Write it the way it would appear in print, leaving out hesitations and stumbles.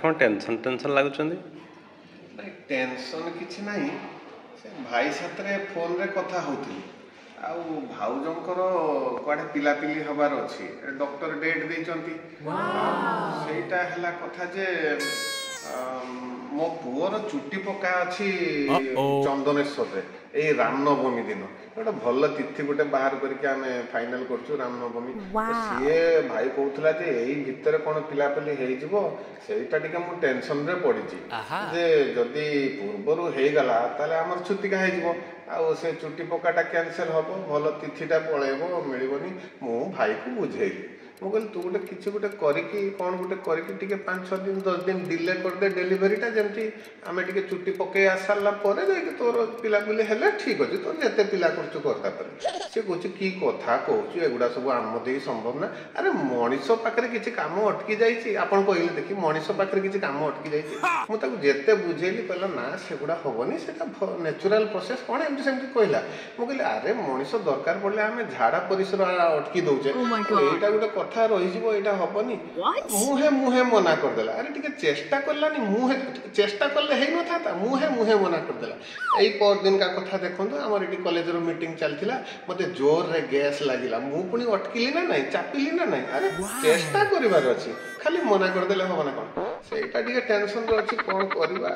कौन tension tension लगुचंदी नहीं tension किछि नहीं से भाई साथरे फोन रे कथा होती आउ भाउजंकर कुआडे पिलापिली हबार अच्छी डॉक्टर डेट देइचंती सेटा हला कथा जे मो पुअर चुट्टी पका अच्छी चंदनेश्वर रे ए रामनवमी दिन गोटे भल तिथि गोटे बाहर करके आमे फाइनल करछु रामनवमी सीए भाई कहउथला जे एई भितर कोन पिलापिली हेइ जिवो सेटा टिके मु टेंशन रे पडिची जे जदी पूर्वरु हेइ गला ताले हमर छुट्टी का हेइ जिवो आउ से चुट्टी पकाटा कैंसिल हबो भल तिथिटा पळेबो मिलिबोनी मु भाई को बुझेइली मु कहली तू गोटे किसी गोटे करिकी कौन गोटे करिकी टिके 5-6 दिन 10 दिन डिले कर दे डेलीवरीटा जेमती आमे टिके चुट्टी पके आसाला परे जाके तोर पिला पिले हेले ठीक अछि तो जेते पिला करछु करता पर से कहछि की कथा कहछु एगुडा सब आम देई संभव ना अरे मनीषो पाखरे किछि काम अटकी जाईछि आपण कहिले देखि मनीषो पाखरे किछि काम अटकी जाईछि मु ताकू जेते बुझेली कहला ना सेगुडा होबनी सेटा नेचुरल प्रोसेस कोन एमति सेमति कहला मु कहली अरे मनीषो दरकार पड़ले आमे झाड़ा परिसर अटकी दउचे एटा गोटे कथा रही जीवो एटा हबनी मुहे मुहे मना कर देला अरे टिके चेष्टा करलानी मुहे चेष्टा करले हेइ न था मुहे मुहे मना कर देला एई पर दिन का कथा देखंतो हमर एटी कॉलेज रो मीटिंग चलथिला मते जोर रे गैस लागिला मु पुनी अटकिली ना नहीं चापिली ना नहीं अरे चेष्टा करिवार अछि खाली मना कर देले हबना कोन सेटा टिके टेंशन रो अछि कोन करबा